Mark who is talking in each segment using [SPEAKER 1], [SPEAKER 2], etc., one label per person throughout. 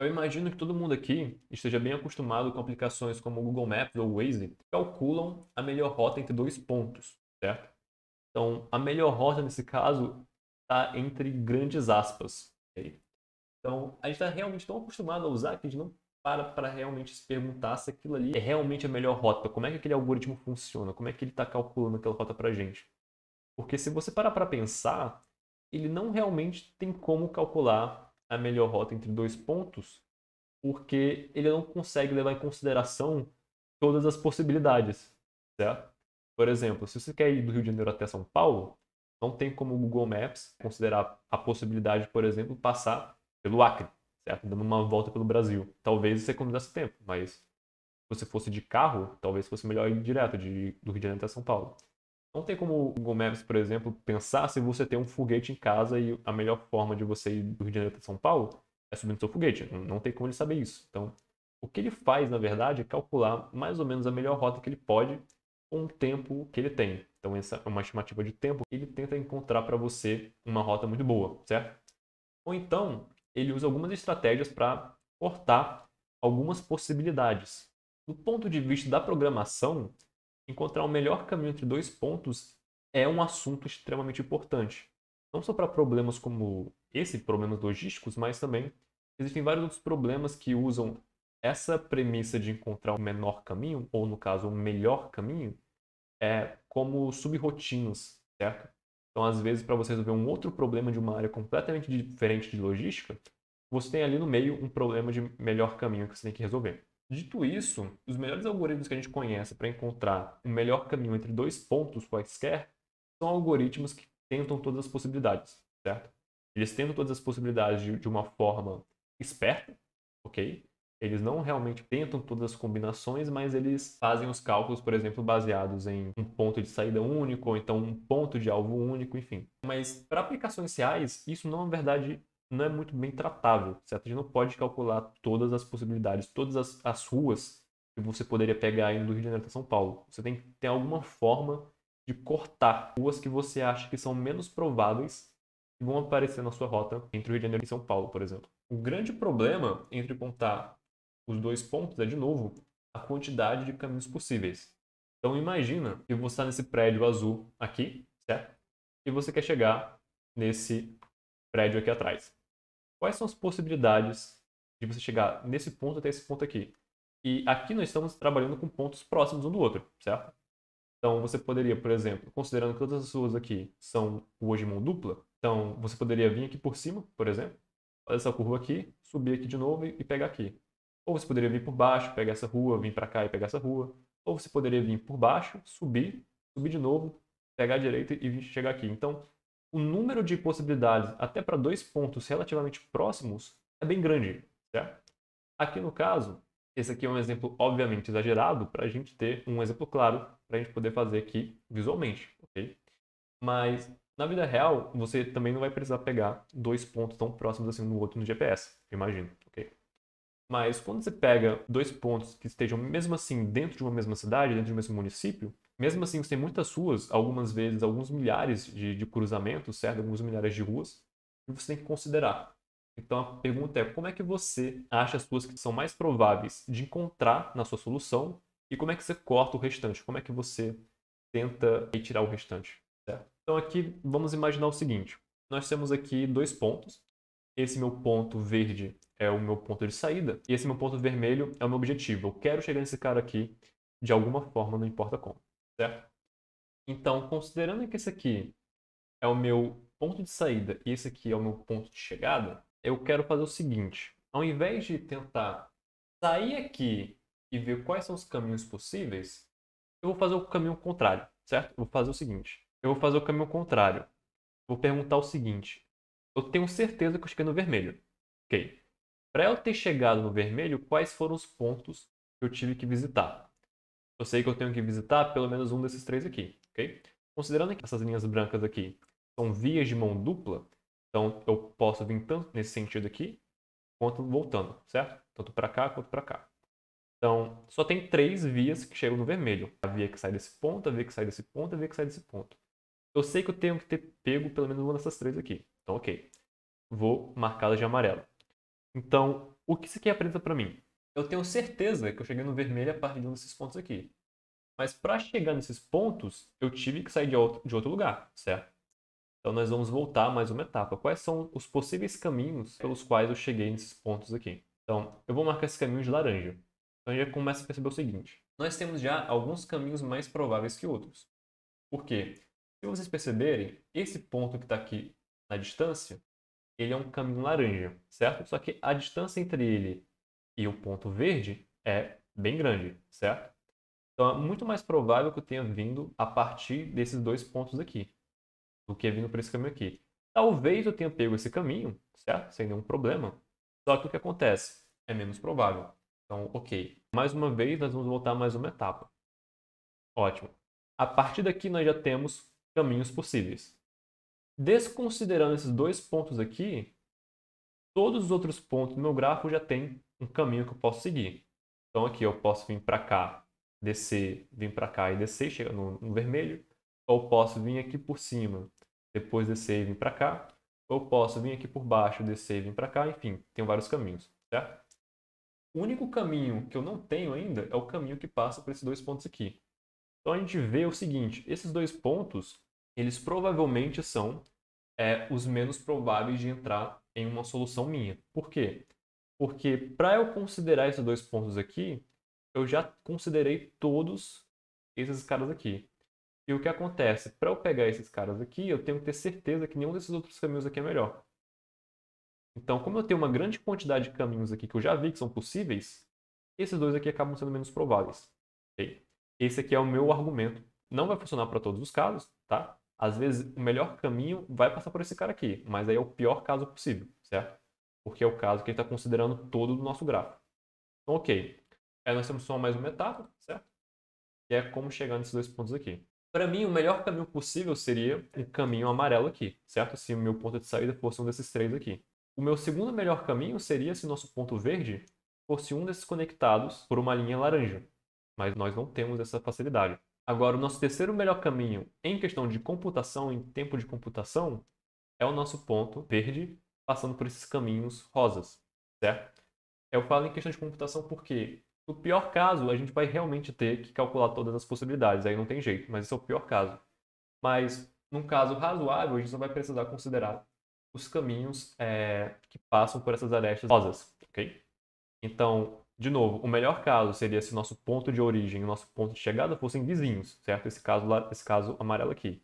[SPEAKER 1] Eu imagino que todo mundo aqui esteja bem acostumado com aplicações como o Google Maps ou o Waze, que calculam a melhor rota entre dois pontos, certo? Então, a melhor rota nesse caso está entre grandes aspas. Ok? Então, a gente está realmente tão acostumado a usar que a gente não para realmente se perguntar se aquilo ali é realmente a melhor rota. Como é que aquele algoritmo funciona? Como é que ele está calculando aquela rota para a gente? Porque se você parar para pensar, ele não realmente tem como calcular a melhor rota entre dois pontos, porque ele não consegue levar em consideração todas as possibilidades, certo? Por exemplo, se você quer ir do Rio de Janeiro até São Paulo, não tem como o Google Maps considerar a possibilidade, por exemplo, passar pelo Acre, certo? Dando uma volta pelo Brasil. Talvez você economizasse tempo, mas se você fosse de carro, talvez fosse melhor ir direto do Rio de Janeiro até São Paulo. Não tem como o Google Maps, por exemplo, pensar se você tem um foguete em casa e a melhor forma de você ir do Rio de Janeiro até São Paulo é subindo seu foguete. Não tem como ele saber isso. Então, o que ele faz, na verdade, é calcular mais ou menos a melhor rota que ele pode com o tempo que ele tem. Então, essa é uma estimativa de tempo que ele tenta encontrar para você uma rota muito boa, certo? Ou então, ele usa algumas estratégias para cortar algumas possibilidades. Do ponto de vista da programação, encontrar o melhor caminho entre dois pontos é um assunto extremamente importante. Não só para problemas como esse, problemas logísticos, mas também existem vários outros problemas que usam essa premissa de encontrar o menor caminho, ou no caso, o melhor caminho, como subrotinas, certo? Então, às vezes, para você resolver um outro problema de uma área completamente diferente de logística, você tem ali no meio um problema de melhor caminho que você tem que resolver. Dito isso, os melhores algoritmos que a gente conhece para encontrar o melhor caminho entre dois pontos quaisquer são algoritmos que tentam todas as possibilidades, certo? Eles tentam todas as possibilidades de uma forma esperta, ok? Eles não realmente tentam todas as combinações, mas eles fazem os cálculos, por exemplo, baseados em um ponto de saída único, ou então um ponto de alvo único, enfim. Mas para aplicações reais, isso não, na verdade, não é muito bem tratável, certo? A gente não pode calcular todas as possibilidades, todas as ruas que você poderia pegar indo do Rio de Janeiro até São Paulo. Você tem que ter alguma forma de cortar ruas que você acha que são menos prováveis que vão aparecer na sua rota entre o Rio de Janeiro e São Paulo, por exemplo. O grande problema entre contar os dois pontos é, de novo, a quantidade de caminhos possíveis. Então imagina que você está nesse prédio azul aqui, certo? E você quer chegar nesse prédio aqui atrás. Quais são as possibilidades de você chegar nesse ponto até esse ponto aqui? E aqui nós estamos trabalhando com pontos próximos um do outro, certo? Então você poderia, por exemplo, considerando que todas as ruas aqui são ruas de mão dupla, então você poderia vir aqui por cima, por exemplo, fazer essa curva aqui, subir aqui de novo e pegar aqui. Ou você poderia vir por baixo, pegar essa rua, vir para cá e pegar essa rua. Ou você poderia vir por baixo, subir de novo, pegar a direita e vir chegar aqui. Então, o número de possibilidades até para dois pontos relativamente próximos é bem grande, certo? Aqui no caso, esse aqui é um exemplo obviamente exagerado para a gente ter um exemplo claro para a gente poder fazer aqui visualmente, ok? Mas na vida real, você também não vai precisar pegar dois pontos tão próximos assim um do outro no GPS, eu imagino, ok? Mas quando você pega dois pontos que estejam mesmo assim dentro de uma mesma cidade, dentro de um mesmo município, mesmo assim você tem muitas ruas, algumas vezes alguns milhares de cruzamentos, certo? Alguns milhares de ruas, e você tem que considerar. Então a pergunta é: como é que você acha as ruas que são mais prováveis de encontrar na sua solução e como é que você corta o restante? Como é que você tenta retirar o restante, certo? Então aqui vamos imaginar o seguinte: nós temos aqui dois pontos. Esse meu ponto verde é o meu ponto de saída e esse meu ponto vermelho é o meu objetivo. Eu quero chegar nesse cara aqui de alguma forma, não importa como, certo? Então, considerando que esse aqui é o meu ponto de saída e esse aqui é o meu ponto de chegada, eu quero fazer o seguinte: ao invés de tentar sair aqui e ver quais são os caminhos possíveis, eu vou fazer o caminho contrário, certo? Eu vou fazer o seguinte: eu vou fazer o caminho contrário. Vou perguntar o seguinte: eu tenho certeza que eu cheguei no vermelho. Ok. Para eu ter chegado no vermelho, quais foram os pontos que eu tive que visitar? Eu sei que eu tenho que visitar pelo menos um desses três aqui, ok? Considerando que essas linhas brancas aqui são vias de mão dupla, então eu posso vir tanto nesse sentido aqui, quanto voltando, certo? Tanto para cá quanto para cá. Então, só tem três vias que chegam no vermelho. A via que sai desse ponto, a via que sai desse ponto, a via que sai desse ponto. Eu sei que eu tenho que ter pego pelo menos uma dessas três aqui. Então, ok. Vou marcá-las de amarelo. Então, o que isso aqui apresenta para mim? Eu tenho certeza que eu cheguei no vermelho a partir de um desses pontos aqui. Mas para chegar nesses pontos, eu tive que sair de outro lugar, certo? Então nós vamos voltar mais uma etapa. Quais são os possíveis caminhos pelos quais eu cheguei nesses pontos aqui? Então, eu vou marcar esse caminho de laranja. Então, a gente já começa a perceber o seguinte. Nós temos já alguns caminhos mais prováveis que outros. Por quê? Se vocês perceberem, esse ponto que está aqui na distância, ele é um caminho laranja, certo? Só que a distância entre ele e o ponto verde é bem grande, certo? Então, é muito mais provável que eu tenha vindo a partir desses dois pontos aqui do que vindo por esse caminho aqui. Talvez eu tenha pego esse caminho, certo? Sem nenhum problema. Só que o que acontece? É menos provável. Então, ok. Mais uma vez, nós vamos voltar a mais uma etapa. Ótimo. A partir daqui, nós já temos caminhos possíveis. Desconsiderando esses dois pontos aqui, todos os outros pontos do meu grafo já tem um caminho que eu posso seguir. Então, aqui eu posso vir para cá, descer, vir para cá e descer, chegar no vermelho. Ou posso vir aqui por cima, depois descer e vir para cá. Ou posso vir aqui por baixo, descer e vir para cá. Enfim, tem vários caminhos, certo? O único caminho que eu não tenho ainda é o caminho que passa por esses dois pontos aqui. Então a gente vê o seguinte, esses dois pontos, eles provavelmente são os menos prováveis de entrar em uma solução minha. Por quê? Porque para eu considerar esses dois pontos aqui, eu já considerei todos esses caras aqui. E o que acontece? Para eu pegar esses caras aqui, eu tenho que ter certeza que nenhum desses outros caminhos aqui é melhor. Então, como eu tenho uma grande quantidade de caminhos aqui que eu já vi que são possíveis, esses dois aqui acabam sendo menos prováveis. Okay? Esse aqui é o meu argumento. Não vai funcionar para todos os casos, tá? Às vezes, o melhor caminho vai passar por esse cara aqui, mas aí é o pior caso possível, certo? Porque é o caso que ele está considerando todo do nosso gráfico. Então, ok. Aí nós temos só mais uma etapa, certo? Que é como chegar nesses dois pontos aqui. Para mim, o melhor caminho possível seria o caminho amarelo aqui, certo? Se o meu ponto de saída fosse um desses três aqui. O meu segundo melhor caminho seria se nosso ponto verde fosse um desses conectados por uma linha laranja. Mas nós não temos essa facilidade. Agora, o nosso terceiro melhor caminho em questão de computação, em tempo de computação, é o nosso ponto verde passando por esses caminhos rosas, certo? Eu falo em questão de computação porque, no pior caso, a gente vai realmente ter que calcular todas as possibilidades, aí não tem jeito, mas esse é o pior caso. Mas, num caso razoável, a gente só vai precisar considerar os caminhos que passam por essas arestas rosas, ok? Então, de novo, o melhor caso seria se nosso ponto de origem e nosso ponto de chegada fossem vizinhos, certo? Esse caso amarelo aqui.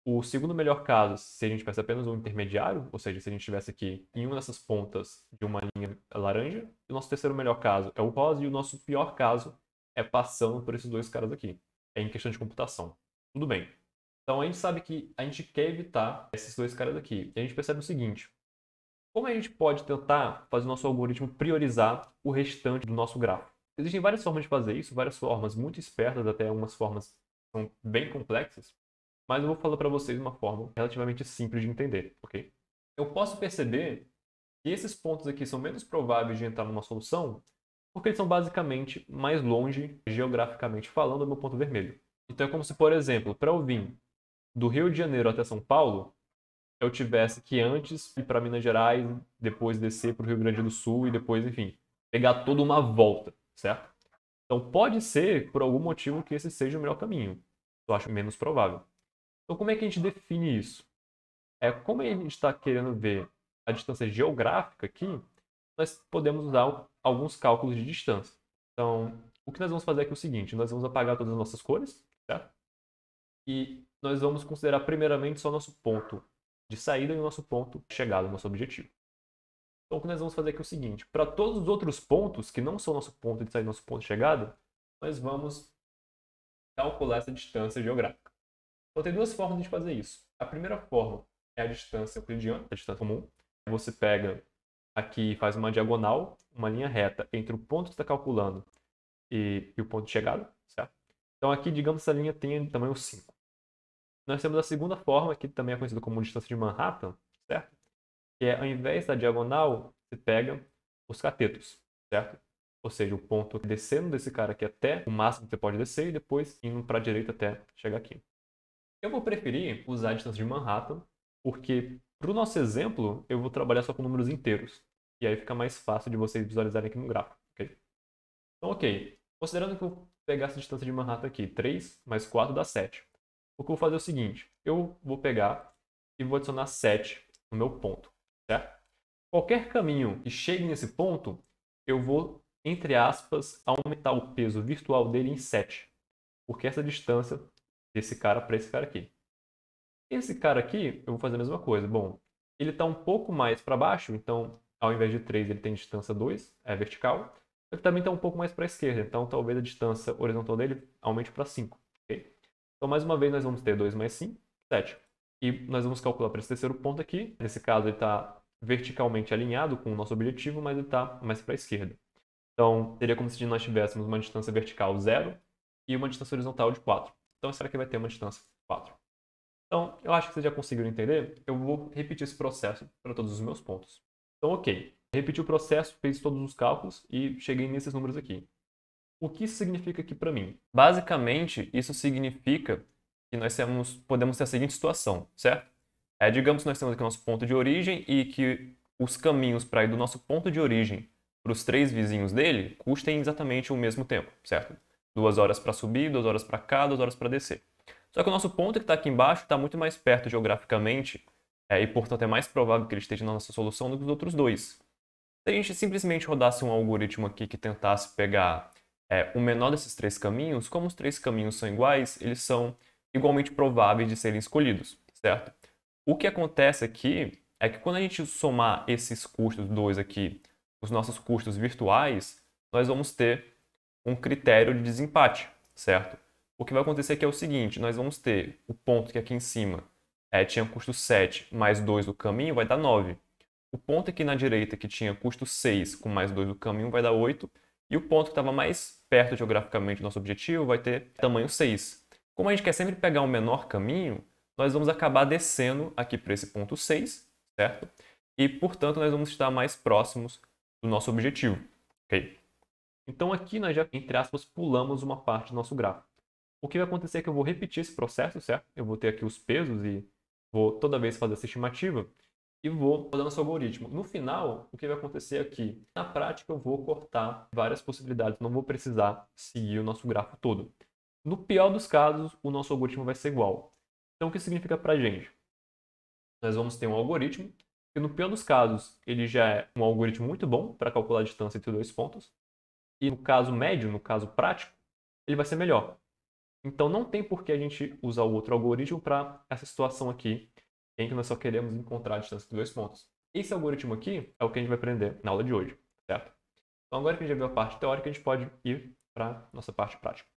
[SPEAKER 1] O segundo melhor caso, se a gente tivesse apenas um intermediário, ou seja, se a gente estivesse aqui em uma dessas pontas de uma linha laranja. O nosso terceiro melhor caso é o rosa e o nosso pior caso é passando por esses dois caras aqui. É em questão de computação. Tudo bem. Então a gente sabe que a gente quer evitar esses dois caras aqui. E a gente percebe o seguinte. Como a gente pode tentar fazer o nosso algoritmo priorizar o restante do nosso gráfico? Existem várias formas de fazer isso, várias formas muito espertas, até algumas formas que são bem complexas. Mas eu vou falar para vocês uma forma relativamente simples de entender, ok? Eu posso perceber que esses pontos aqui são menos prováveis de entrar numa solução porque eles são basicamente mais longe, geograficamente falando, do meu ponto vermelho. Então é como se, por exemplo, para eu vir do Rio de Janeiro até São Paulo, eu tivesse que antes ir para Minas Gerais, depois descer para o Rio Grande do Sul e depois, enfim, pegar toda uma volta, certo? Então pode ser, por algum motivo, que esse seja o melhor caminho. Eu acho menos provável. Então, como é que a gente define isso? Como a gente está querendo ver a distância geográfica aqui, nós podemos usar alguns cálculos de distância. Então, o que nós vamos fazer aqui é o seguinte, nós vamos apagar todas as nossas cores, certo? E nós vamos considerar primeiramente só nosso ponto de saída e o nosso ponto de chegada, nosso objetivo. Então, o que nós vamos fazer aqui é o seguinte, para todos os outros pontos que não são nosso ponto de saída e nosso ponto de chegada, nós vamos calcular essa distância geográfica. Então, tem duas formas de fazer isso. A primeira forma é a distância euclidiana, a distância comum. Você pega aqui e faz uma diagonal, uma linha reta entre o ponto que você está calculando e o ponto de chegada, certo? Então, aqui, digamos que essa linha tenha tamanho 5. Nós temos a segunda forma, que também é conhecida como distância de Manhattan, certo? Que é, ao invés da diagonal, você pega os catetos, certo? Ou seja, o ponto descendo desse cara aqui até o máximo que você pode descer e depois indo para a direita até chegar aqui. Eu vou preferir usar a distância de Manhattan, porque para o nosso exemplo eu vou trabalhar só com números inteiros. e aí fica mais fácil de vocês visualizarem aqui no gráfico, ok? Então, ok. Considerando que eu vou pegar essa distância de Manhattan aqui, 3 mais 4 dá 7. O que eu vou fazer é o seguinte, eu vou pegar e vou adicionar 7 no meu ponto, certo? Qualquer caminho que chegue nesse ponto, eu vou, entre aspas, aumentar o peso virtual dele em 7. Porque essa distância desse cara para esse cara aqui. Esse cara aqui, eu vou fazer a mesma coisa. Bom, ele está um pouco mais para baixo, então ao invés de 3 ele tem distância 2, é vertical. Ele também está um pouco mais para a esquerda, então talvez a distância horizontal dele aumente para 5. Okay? Então mais uma vez nós vamos ter 2 mais 5, 7. E nós vamos calcular para esse terceiro ponto aqui. Nesse caso ele está verticalmente alinhado com o nosso objetivo, mas ele está mais para a esquerda. Então seria como se nós tivéssemos uma distância vertical 0 e uma distância horizontal de 4. Então esse aqui vai ter uma distância 4. Então, eu acho que vocês já conseguiram entender. Eu vou repetir esse processo para todos os meus pontos. Então, ok. Repeti o processo, fiz todos os cálculos e cheguei nesses números aqui. O que isso significa aqui para mim? Basicamente, isso significa que nós podemos ter a seguinte situação, certo? Digamos que nós temos aqui o nosso ponto de origem e que os caminhos para ir do nosso ponto de origem para os 3 vizinhos dele custem exatamente o mesmo tempo, certo? 2 horas para subir, 2 horas para cá, 2 horas para descer. Só que o nosso ponto que está aqui embaixo está muito mais perto geograficamente e, portanto, é mais provável que ele esteja na nossa solução do que os outros dois. Se a gente simplesmente rodasse um algoritmo aqui que tentasse pegar o menor desses 3 caminhos, como os 3 caminhos são iguais, eles são igualmente prováveis de serem escolhidos, certo? O que acontece aqui é que quando a gente somar esses custos 2 aqui, os nossos custos virtuais, nós vamos ter um critério de desempate, certo? O que vai acontecer aqui é o seguinte, nós vamos ter o ponto que aqui em cima tinha custo 7 mais 2 do caminho, vai dar 9. O ponto aqui na direita que tinha custo 6 com mais 2 do caminho vai dar 8. E o ponto que estava mais perto geograficamente do nosso objetivo vai ter tamanho 6. Como a gente quer sempre pegar o menor caminho, nós vamos acabar descendo aqui para esse ponto 6, certo? E, portanto, nós vamos estar mais próximos do nosso objetivo, ok? Então aqui nós já, entre aspas, pulamos uma parte do nosso gráfico. O que vai acontecer é que eu vou repetir esse processo, certo? Eu vou ter aqui os pesos e vou toda vez fazer essa estimativa e vou rodando esse algoritmo. No final, o que vai acontecer é que, na prática, eu vou cortar várias possibilidades, não vou precisar seguir o nosso grafo todo. No pior dos casos, o nosso algoritmo vai ser igual. Então, o que significa para a gente? Nós vamos ter um algoritmo que, no pior dos casos, ele já é um algoritmo muito bom para calcular a distância entre 2 pontos. E no caso médio, no caso prático, ele vai ser melhor. Então não tem por que a gente usar o outro algoritmo para essa situação aqui, em que nós só queremos encontrar a distância de 2 pontos. Esse algoritmo aqui é o que a gente vai aprender na aula de hoje, certo? Então agora que a gente já viu a parte teórica, a gente pode ir para a nossa parte prática.